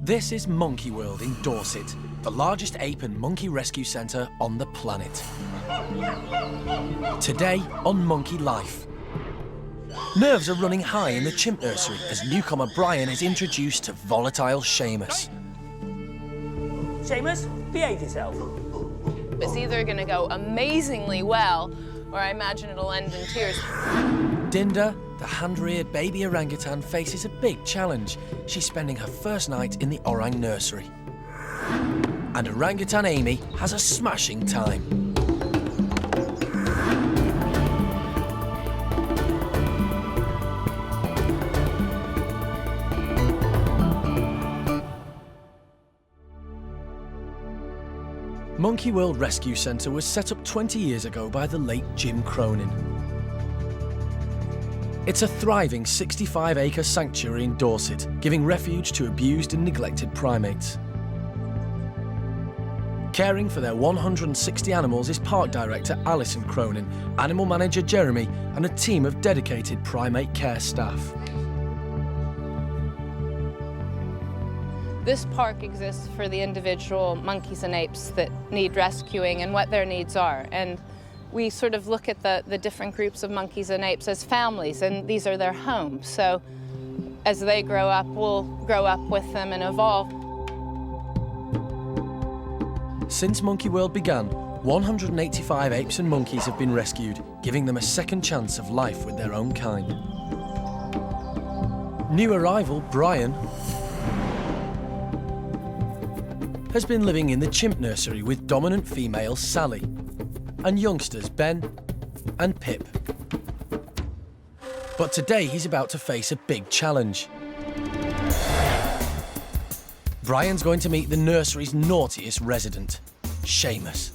This is Monkey World in Dorset, the largest ape and monkey rescue centre on the planet. Today on Monkey Life. Nerves are running high in the chimp nursery as newcomer Brian is introduced to volatile Sheamus. Sheamus, behave yourself. It's either going to go amazingly well, or I imagine it'll end in tears. Dinda, the hand-reared baby orangutan, faces a big challenge. She's spending her first night in the orang nursery. And orangutan Amy has a smashing time. Monkey World Rescue Centre was set up 20 years ago by the late Jim Cronin. It's a thriving 65-acre sanctuary in Dorset, giving refuge to abused and neglected primates. Caring for their 160 animals is park director Alison Cronin, animal manager Jeremy, and a team of dedicated primate care staff. This park exists for the individual monkeys and apes that need rescuing and what their needs are. And we sort of look at the different groups of monkeys and apes as families, and these are their homes. So as they grow up, we'll grow up with them and evolve. Since Monkey World began, 185 apes and monkeys have been rescued, giving them a second chance of life with their own kind. New arrival, Brian, has been living in the chimp nursery with dominant female Sally and youngsters Ben and Pip. But today he's about to face a big challenge. Brian's going to meet the nursery's naughtiest resident, Sheamus.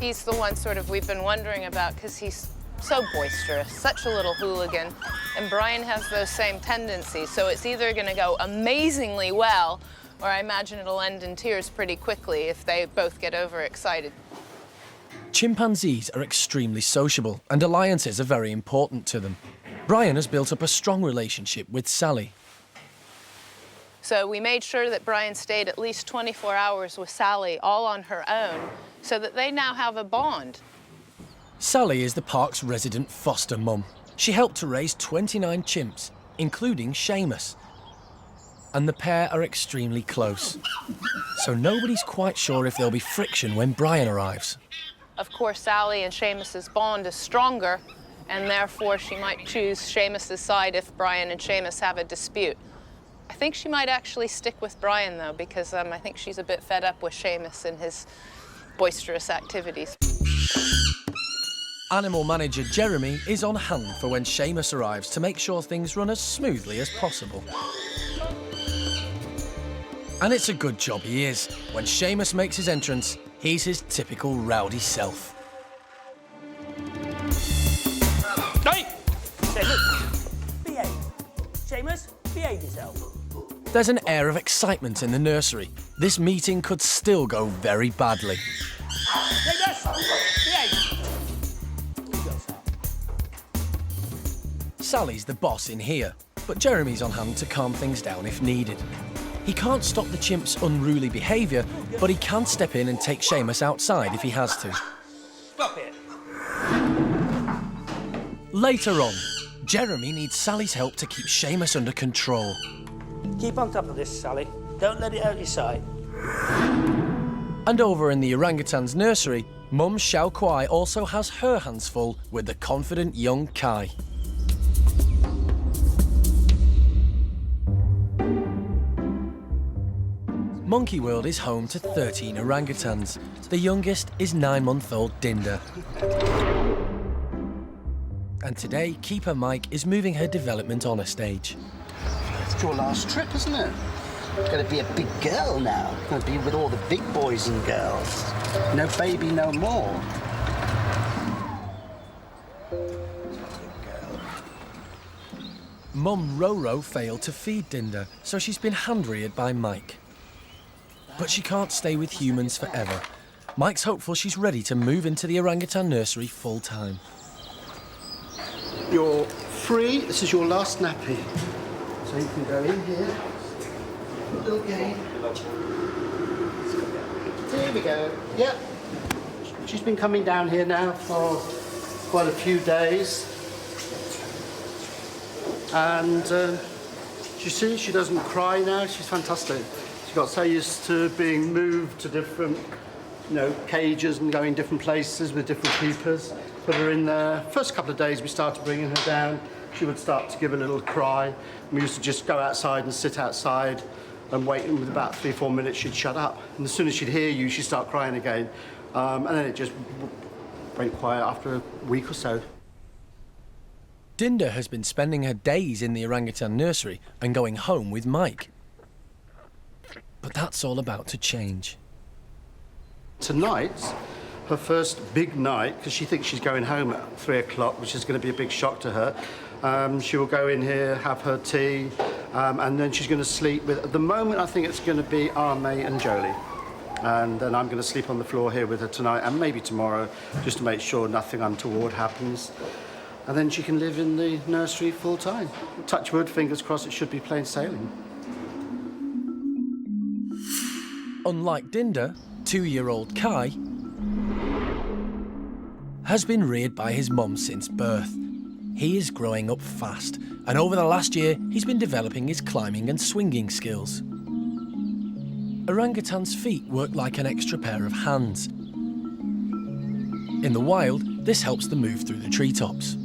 He's the one sort of we've been wondering about because he's so boisterous, such a little hooligan, and Brian has those same tendencies, so it's either going to go amazingly well, or I imagine it'll end in tears pretty quickly if they both get overexcited. Chimpanzees are extremely sociable, and alliances are very important to them. Brian has built up a strong relationship with Sally. So we made sure that Brian stayed at least 24 hours with Sally, all on her own, so that they now have a bond. Sally is the park's resident foster mum. She helped to raise 29 chimps, including Sheamus. And the pair are extremely close. So nobody's quite sure if there'll be friction when Brian arrives. Of course, Sally and Sheamus's bond is stronger, and therefore she might choose Sheamus's side if Brian and Sheamus have a dispute. I think she might actually stick with Brian, though, because I think she's a bit fed up with Sheamus and his boisterous activities. Animal manager Jeremy is on hand for when Sheamus arrives to make sure things run as smoothly as possible. And it's a good job he is. When Sheamus makes his entrance, he's his typical rowdy self. Hey! Sheamus, behave. Sheamus, behave yourself. There's an air of excitement in the nursery. This meeting could still go very badly. Sheamus, behave. Sally's the boss in here, but Jeremy's on hand to calm things down if needed. He can't stop the chimp's unruly behaviour, but he can step in and take Sheamus outside if he has to. Stop it. Later on, Jeremy needs Sally's help to keep Sheamus under control. Keep on top of this, Sally. Don't let it out your sight. And over in the orangutan's nursery, Mum Xiao Kuai also has her hands full with the confident young Kai. Monkey World is home to 13 orangutans. The youngest is 9-month-old Dinda. And today, Keeper Mike is moving her development on a stage. It's your last trip, isn't it? You're going to be a big girl now. You're going to be with all the big boys and girls. No baby, no more. Mum Roro failed to feed Dinda, so she's been hand-reared by Mike. But she can't stay with humans forever. Mike's hopeful she's ready to move into the orangutan nursery full-time. You're free. This is your last nappy. So you can go in here, little game. Here we go. Yep. She's been coming down here now for quite a few days. And you see, she doesn't cry now. She's fantastic. She got so used to being moved to different, cages and going different places with different keepers. Put her in there. First couple of days we started bringing her down. She would start to give a little cry. We used to just go outside and sit outside and wait, and with about 3-4 minutes she'd shut up. And as soon as she'd hear you, she'd start crying again. And then it just went quiet after a week or so. Dinda has been spending her days in the orangutan nursery and going home with Mike. But that's all about to change. Tonight's her first big night, because she thinks she's going home at 3 o'clock, which is going to be a big shock to her. She will go in here, have her tea, and then she's going to sleep with... At the moment, I think it's going to be Armay and Jolie. And then I'm going to sleep on the floor here with her tonight, and maybe tomorrow, just to make sure nothing untoward happens. And then she can live in the nursery full time. Touch wood, fingers crossed, it should be plain sailing. Unlike Dinda, 2-year-old Kai has been reared by his mum since birth. He is growing up fast, and over the last year, he's been developing his climbing and swinging skills. Orangutans' feet work like an extra pair of hands. In the wild, this helps them move through the treetops.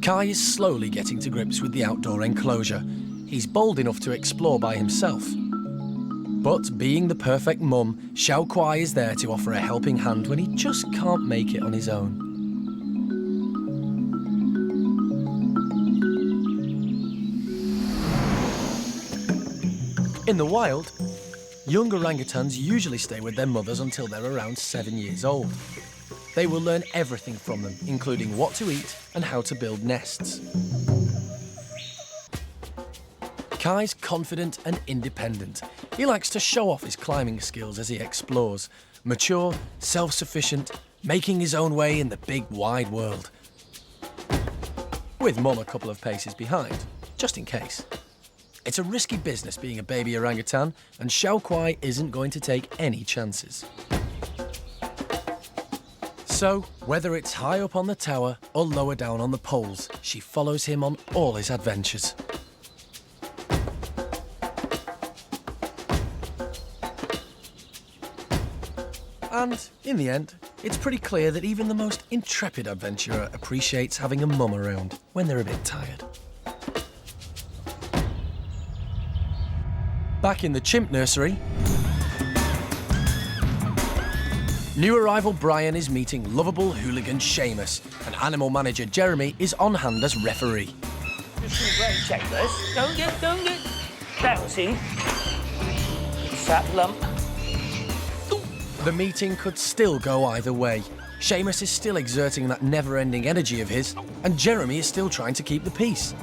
Kai is slowly getting to grips with the outdoor enclosure. He's bold enough to explore by himself. But being the perfect mum, Xiao Kuai is there to offer a helping hand when he just can't make it on his own. In the wild, young orangutans usually stay with their mothers until they're around 7 years old. They will learn everything from them, including what to eat and how to build nests. Kai's confident and independent. He likes to show off his climbing skills as he explores. Mature, self-sufficient, making his own way in the big, wide world. With Mum a couple of paces behind, just in case. It's a risky business being a baby orangutan, and Xiao Kuai isn't going to take any chances. So, whether it's high up on the tower or lower down on the poles, she follows him on all his adventures. And, in the end, it's pretty clear that even the most intrepid adventurer appreciates having a mum around when they're a bit tired. Back in the chimp nursery, new arrival Brian is meeting lovable hooligan Sheamus, and animal manager Jeremy is on hand as referee. Just some brain checklist. Don't get bouncy. Fat lump. The meeting could still go either way. Sheamus is still exerting that never-ending energy of his, and Jeremy is still trying to keep the peace.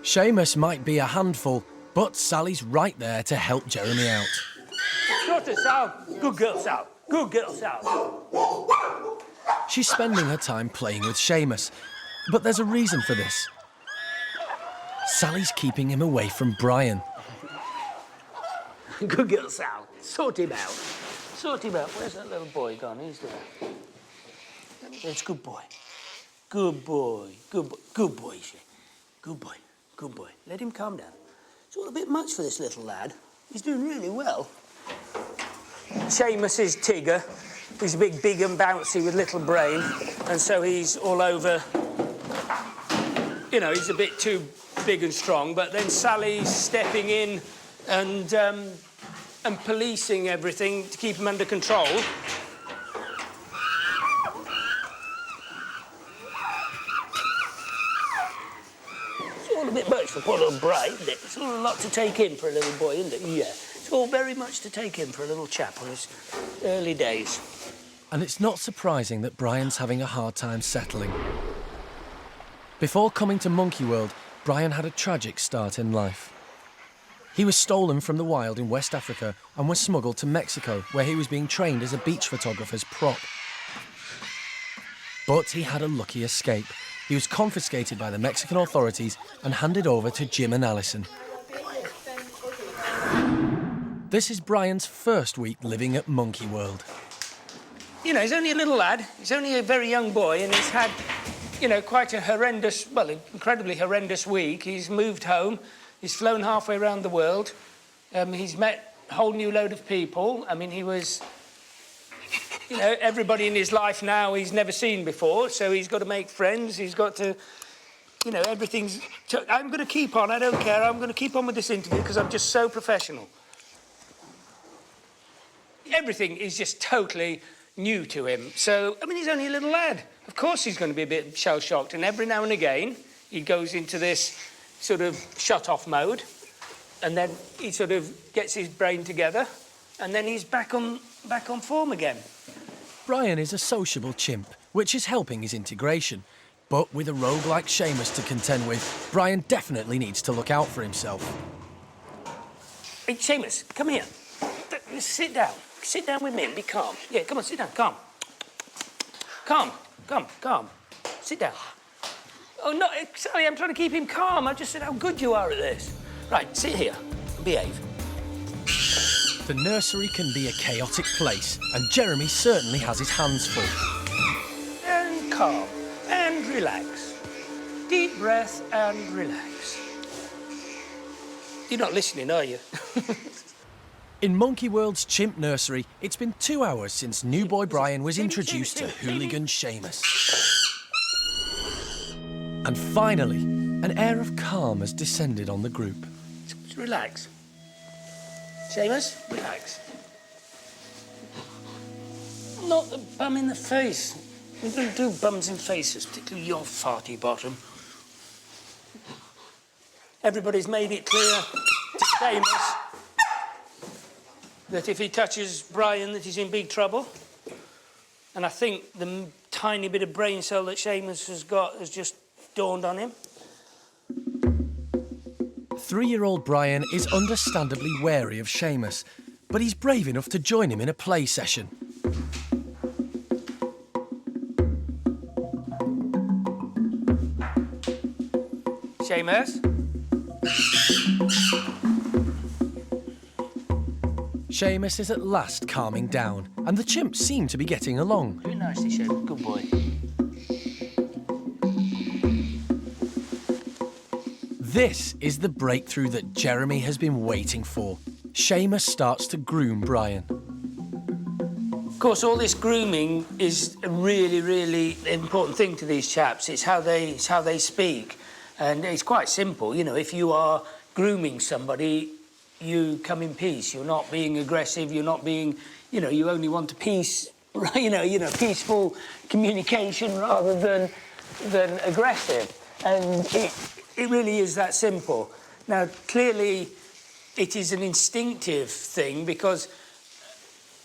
Sheamus might be a handful, but Sally's right there to help Jeremy out. Daughter Sal. Good girl, Sal. Good girl, Sal. She's spending her time playing with Sheamus, but there's a reason for this. Sally's keeping him away from Brian. Good girl, Sal. Sort him out. Sort him out. Where's that little boy gone? He's there. It's good boy. Good boy. Good boy. Good boy, she. Good boy. Good boy. Let him calm down. It's all a bit much for this little lad. He's doing really well. Sheamus is Tigger. He's a big and bouncy with little brain, and so he's all over. He's a bit too big and strong, but then Sally's stepping in and policing everything to keep him under control. It's all a bit much for poor little Brian, isn't it? It's all a lot to take in for a little boy, isn't it? Yeah. It's all very much to take in for a little chap on his early days. And it's not surprising that Brian's having a hard time settling. Before coming to Monkey World, Brian had a tragic start in life. He was stolen from the wild in West Africa and was smuggled to Mexico, where he was being trained as a beach photographer's prop. But he had a lucky escape. He was confiscated by the Mexican authorities and handed over to Jim and Alison. This is Brian's first week living at Monkey World. You know, he's only a little lad. He's only a very young boy, and he's had, you know, quite a horrendous, well, incredibly horrendous week. He's moved home. He's flown halfway around the world. He's met a whole new load of people. I mean, he was, you know, everybody in his life now he's never seen before, so he's got to make friends. He's got to, you know, everything's... I'm going to keep on, I don't care. I'm going to keep on with this interview because I'm just so professional. Everything is just totally new to him. So, I mean, he's only a little lad. Of course he's going to be a bit shell-shocked, and every now and again he goes into this sort of shut-off mode, and then he sort of gets his brain together, and then he's back on form again. Brian is a sociable chimp, which is helping his integration. But with a rogue like Sheamus to contend with, Brian definitely needs to look out for himself. Hey, Sheamus, come here. Sit down. Sit down with me and be calm. Yeah, come on, sit down, calm. Calm. Sit down. Oh, no, sorry, I'm trying to keep him calm. I just said how good you are at this. Right, sit here and behave. The nursery can be a chaotic place, and Jeremy certainly has his hands full. And calm, and relax. Deep breath and relax. You're not listening, are you? In Monkey World's chimp nursery, it's been 2 hours since new boy Brian was introduced to hooligan Sheamus. And finally, an air of calm has descended on the group. Just relax. Sheamus, relax. Not the bum in the face. We don't do bums in faces, particularly your farty bottom. Everybody's made it clear to Sheamus that if he touches Brian, that he's in big trouble. And I think the tiny bit of brain cell that Sheamus has got has just dawned on him. 3-year-old Brian is understandably wary of Sheamus, but he's brave enough to join him in a play session. Sheamus? Sheamus is at last calming down, and the chimps seem to be getting along. Very nicely, Sheamus. Good boy. This is the breakthrough that Jeremy has been waiting for. Sheamus starts to groom Brian. Of course, all this grooming is a really, really important thing to these chaps. It's how they speak. And it's quite simple. You know, if you are grooming somebody, you come in peace. You're not being aggressive. You're not being, you know, you only want peace, peaceful communication rather than aggressive. And it really is that simple. Now, clearly, it is an instinctive thing because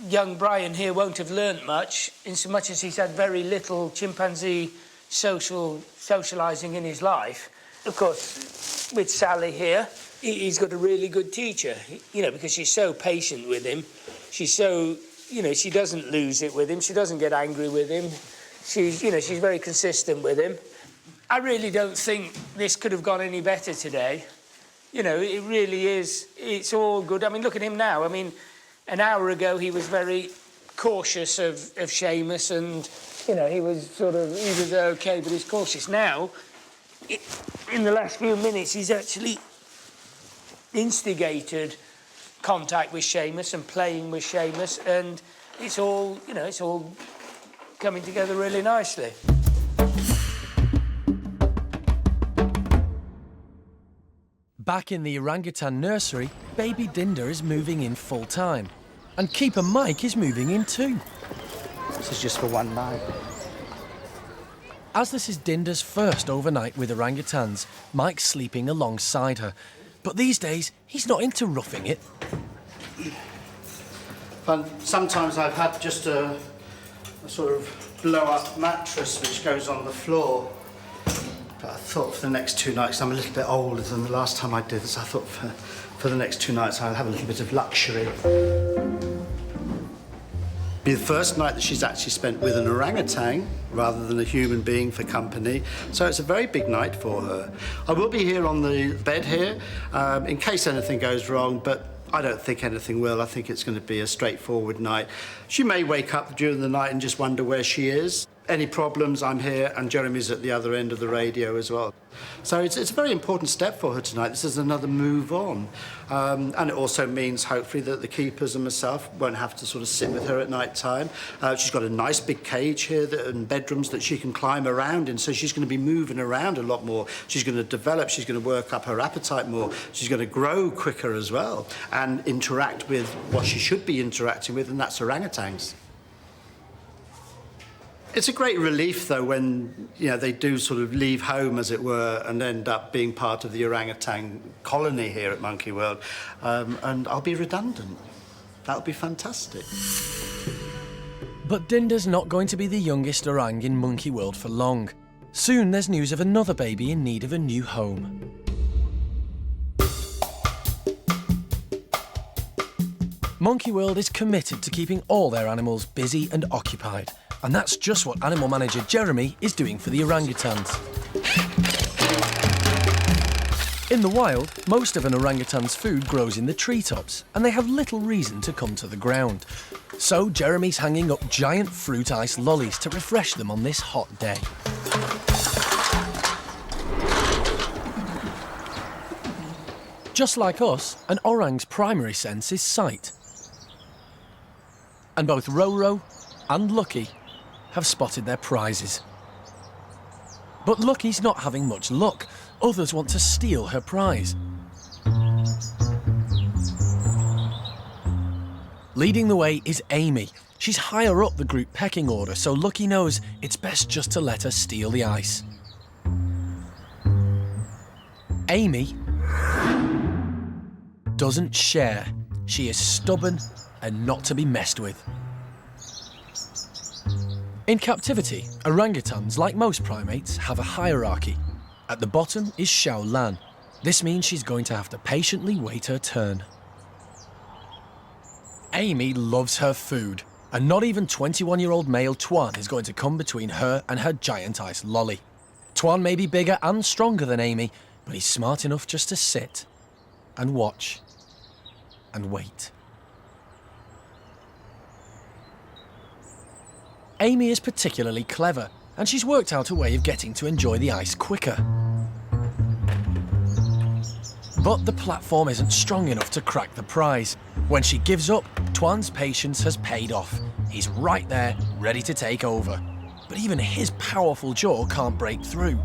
young Brian here won't have learnt much, in so much as he's had very little chimpanzee socialising in his life. Of course, with Sally here, he's got a really good teacher, you know, because she's so patient with him. She's so, you know, she doesn't lose it with him. She doesn't get angry with him. She's, you know, she's very consistent with him. I really don't think this could have gone any better today. You know, it really is, it's all good. I mean, look at him now. I mean, an hour ago he was very cautious of Sheamus and, you know, he was okay, but he's cautious. Now, in the last few minutes, he's actually instigated contact with Sheamus and playing with Sheamus, and it's all, you know, it's all coming together really nicely. Back in the orangutan nursery, baby Dinda is moving in full time. And Keeper Mike is moving in too. This is just for one night. As this is Dinda's first overnight with orangutans, Mike's sleeping alongside her. But these days, he's not into roughing it. And sometimes I've had just a sort of blow-up mattress which goes on the floor. But I thought for the next 2 nights, I'm a little bit older than the last time I did this, I thought for the next 2 nights I'll have a little bit of luxury. Be the first night that she's actually spent with an orangutan rather than a human being for company. So it's a very big night for her. I will be here on the bed here in case anything goes wrong, but I don't think anything will. I think it's going to be a straightforward night. She may wake up during the night and just wonder where she is. Any problems, I'm here, and Jeremy's at the other end of the radio as well. So it's a very important step for her tonight. This is another move on. And it also means, hopefully, that the keepers and myself won't have to sort of sit with her at night time. She's got a nice big cage here and bedrooms that she can climb around in, so she's going to be moving around a lot more. She's going to develop, she's going to work up her appetite more. She's going to grow quicker as well and interact with what she should be interacting with, and that's orangutans. It's a great relief, though, when they do sort of leave home, as it were, and end up being part of the orangutan colony here at Monkey World. And I'll be redundant. That'll be fantastic. But Dinda's not going to be the youngest orang in Monkey World for long. Soon there's news of another baby in need of a new home. Monkey World is committed to keeping all their animals busy and occupied. And that's just what animal manager Jeremy is doing for the orangutans. In the wild, most of an orangutan's food grows in the treetops, and they have little reason to come to the ground. So Jeremy's hanging up giant fruit ice lollies to refresh them on this hot day. Just like us, an orang's primary sense is sight. And both Roro and Lucky have spotted their prizes. But Lucky's not having much luck. Others want to steal her prize. Leading the way is Amy. She's higher up the group pecking order, so Lucky knows it's best just to let her steal the ice. Amy doesn't share. She is stubborn and not to be messed with. In captivity, orangutans, like most primates, have a hierarchy. At the bottom is Xiao Lan. This means she's going to have to patiently wait her turn. Amy loves her food, and not even 21-year-old male Tuan is going to come between her and her giant ice lolly. Tuan may be bigger and stronger than Amy, but he's smart enough just to sit and watch and wait. Amy is particularly clever, and she's worked out a way of getting to enjoy the ice quicker. But the platform isn't strong enough to crack the prize. When she gives up, Tuan's patience has paid off. He's right there, ready to take over. But even his powerful jaw can't break through.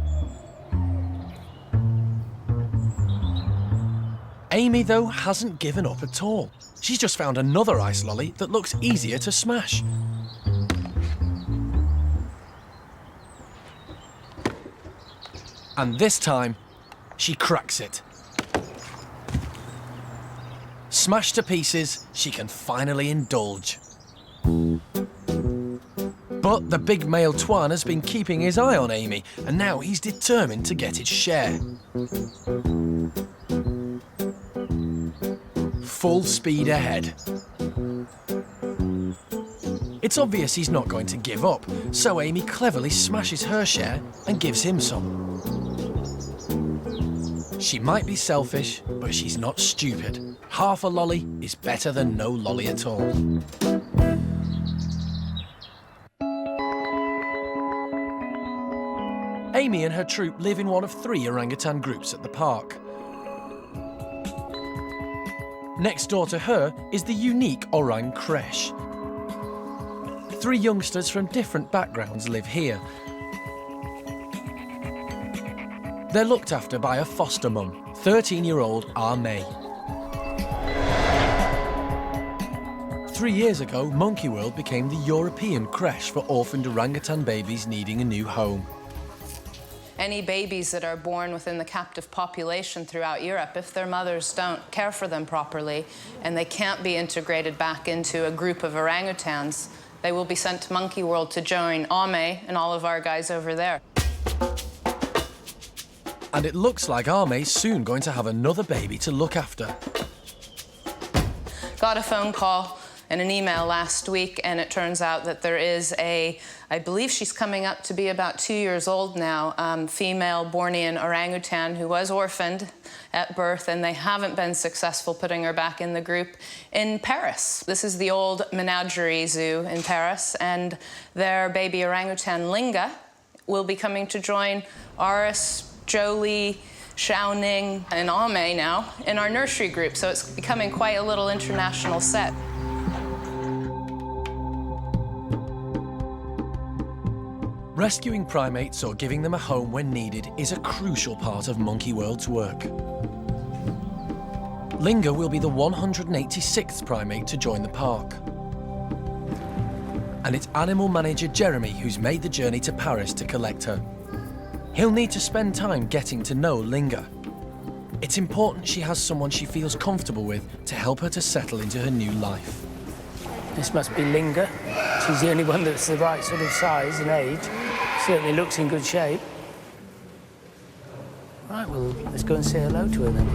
Amy, though, hasn't given up at all. She's just found another ice lolly that looks easier to smash. And this time, she cracks it. Smashed to pieces, she can finally indulge. But the big male Tuan has been keeping his eye on Amy, and now he's determined to get his share. Full speed ahead. It's obvious he's not going to give up, so Amy cleverly smashes her share and gives him some. She might be selfish, but she's not stupid. Half a lolly is better than no lolly at all. Amy and her troop live in one of 3 orangutan groups at the park. Next door to her is the unique Orang Creche. 3 youngsters from different backgrounds live here. They're looked after by a foster mum, 13-year-old May. 3 years ago, Monkey World became the European creche for orphaned orangutan babies needing a new home. Any babies that are born within the captive population throughout Europe, if their mothers don't care for them properly and they can't be integrated back into a group of orangutans, they will be sent to Monkey World to join Ame and all of our guys over there. And it looks like Ame's soon going to have another baby to look after. Got a phone call in an email last week, and it turns out that there is I believe she's coming up to be about 2 years old now, female Bornean orangutan who was orphaned at birth, and they haven't been successful putting her back in the group in Paris. This is the old menagerie zoo in Paris, and their baby orangutan, Linga, will be coming to join Aris, Jolie, Xiaoning, and Ame now in our nursery group, so it's becoming quite a little international set. Rescuing primates or giving them a home when needed is a crucial part of Monkey World's work. Linga will be the 186th primate to join the park. And it's animal manager Jeremy who's made the journey to Paris to collect her. He'll need to spend time getting to know Linga. It's important she has someone she feels comfortable with to help her to settle into her new life. This must be Linga. She's the only one that's the right sort of size and age. Certainly looks in good shape. Right, well, let's go and say hello to her then.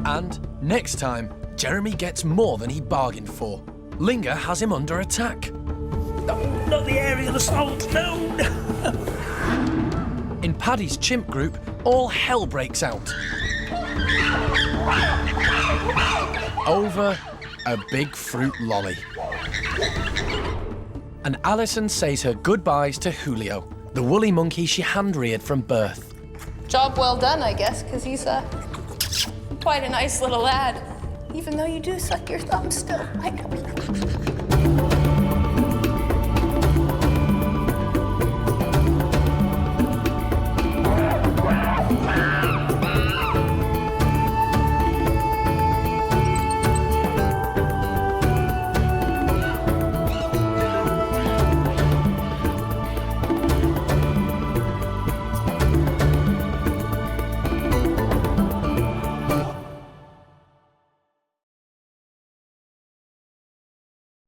And next time, Jeremy gets more than he bargained for. Linga has him under attack. Oh, not the aerial assault, no! In Paddy's chimp group, all hell breaks out. Over a big fruit lolly. And Alison says her goodbyes to Julio, the woolly monkey she hand-reared from birth. Job well done, I guess, because he's quite a nice little lad. Even though you do suck your thumb still, I know.